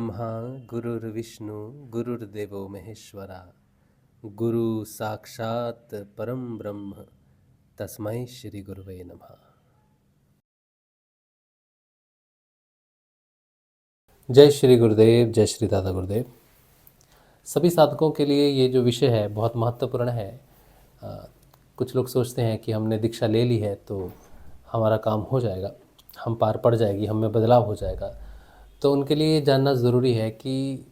गुरुर्ब्रह्मा गुरुर्विष्णु गुरुर्देवो महेश्वरा गुरु साक्षात परम ब्रह्म तस्मै श्री गुरुवे नमः। जय श्री गुरुदेव, जय श्री दादा गुरुदेव। सभी साधकों के लिए ये जो विषय है बहुत महत्वपूर्ण है। कुछ लोग सोचते हैं कि हमने दीक्षा ले ली है तो हमारा काम हो जाएगा, हम पार पड़ जाएगी, हम में बदलाव हो जाएगा। तो उनके लिए ये जानना ज़रूरी है कि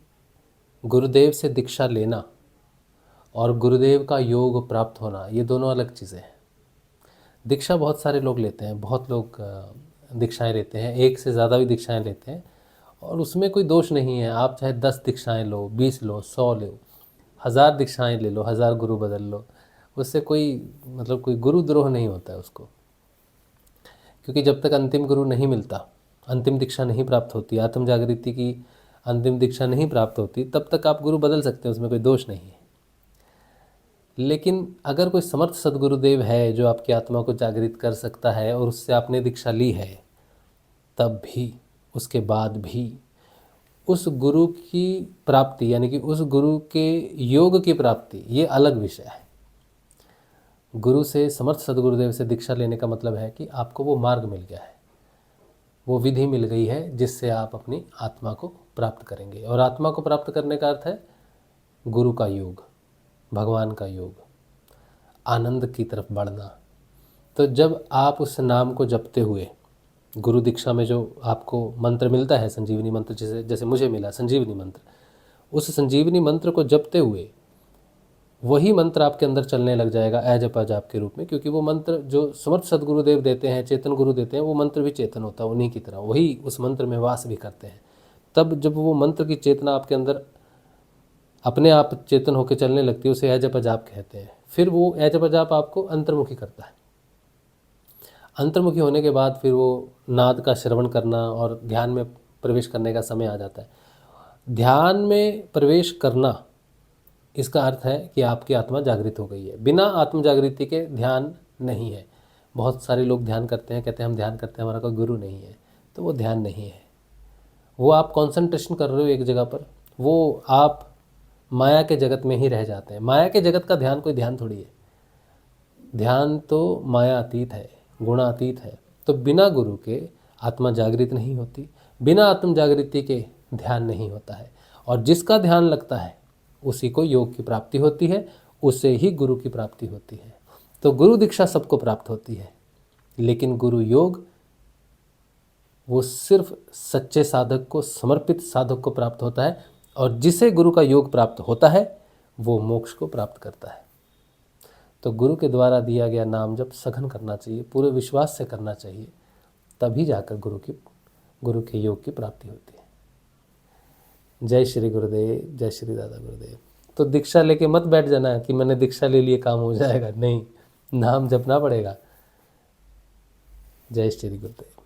गुरुदेव से दीक्षा लेना और गुरुदेव का योग प्राप्त होना ये दोनों अलग चीज़ें हैं। दीक्षा बहुत सारे लोग लेते हैं, बहुत लोग दीक्षाएं लेते हैं, एक से ज़्यादा भी दीक्षाएं लेते हैं और उसमें कोई दोष नहीं है। आप चाहे 10 दीक्षाएं लो, 20 लो, 100 लो, 1000 दीक्षाएं ले लो, 1000 गुरु बदल लो, उससे कोई गुरुद्रोह नहीं होता है उसको। क्योंकि जब तक अंतिम गुरु नहीं मिलता, अंतिम दीक्षा नहीं प्राप्त होती, आत्म जागृति की अंतिम दीक्षा नहीं प्राप्त होती, तब तक आप गुरु बदल सकते हैं, उसमें कोई दोष नहीं है। लेकिन अगर कोई समर्थ सदगुरुदेव है जो आपकी आत्मा को जागृत कर सकता है और उससे आपने दीक्षा ली है, तब भी, उसके बाद भी उस गुरु की प्राप्ति यानी कि उस गुरु के योग की प्राप्ति ये अलग विषय है। गुरु से, समर्थ सदगुरुदेव से दीक्षा लेने का मतलब है कि आपको वो मार्ग मिल गया है, वो विधि मिल गई है जिससे आप अपनी आत्मा को प्राप्त करेंगे। और आत्मा को प्राप्त करने का अर्थ है गुरु का योग, भगवान का योग, आनंद की तरफ बढ़ना। तो जब आप उस नाम को जपते हुए, गुरु दीक्षा में जो आपको मंत्र मिलता है, संजीवनी मंत्र, जैसे मुझे मिला संजीवनी मंत्र, उस संजीवनी मंत्र को जपते हुए वही मंत्र आपके अंदर चलने लग जाएगा जप जाप के रूप में। क्योंकि वो मंत्र जो समर्थ सदगुरुदेव देते हैं, चेतन गुरु देते हैं, वो मंत्र भी चेतन होता है, उन्हीं की तरह वही उस मंत्र में वास भी करते हैं। तब जब वो मंत्र की चेतना आपके अंदर अपने आप चेतन होकर चलने लगती है, उसे जप जाप कहते हैं। फिर वो जप जाप आपको अंतर्मुखी करता है। अंतर्मुखी होने के बाद फिर वो नाद का श्रवण करना और ध्यान में प्रवेश करने का समय आ जाता है। ध्यान में प्रवेश करना, इसका अर्थ है कि आपकी आत्मा जागृत हो गई है। बिना आत्म जागृति के ध्यान नहीं है। बहुत सारे लोग ध्यान करते हैं, कहते हैं हम ध्यान करते हैं, हमारा कोई गुरु नहीं है। तो वो ध्यान नहीं है, वो आप कंसंट्रेशन कर रहे हो एक जगह पर, वो आप माया के जगत में ही रह जाते हैं। माया के जगत का ध्यान कोई ध्यान थोड़ी है। ध्यान तो माया अतीत है, गुणातीत है। तो बिना गुरु के आत्मा जागृत नहीं होती, बिना आत्म जागृति के ध्यान नहीं होता है। और जिसका ध्यान लगता है उसी को योग की प्राप्ति होती है, उससे ही गुरु की प्राप्ति होती है। तो गुरु दीक्षा सबको प्राप्त होती है, लेकिन गुरु योग वो सिर्फ सच्चे साधक को, समर्पित साधक को प्राप्त होता है। और जिसे गुरु का योग प्राप्त होता है वो मोक्ष को प्राप्त करता है। तो गुरु के द्वारा दिया गया नाम जब सघन करना चाहिए, पूरे विश्वास से करना चाहिए, तभी जाकर गुरु के योग की प्राप्ति होती है। जय श्री गुरुदेव, जय श्री दादा गुरुदेव। तो दीक्षा लेके मत बैठ जाना कि मैंने दीक्षा ले लिए काम हो जाएगा, नहीं, नाम जपना पड़ेगा। जय श्री गुरुदेव।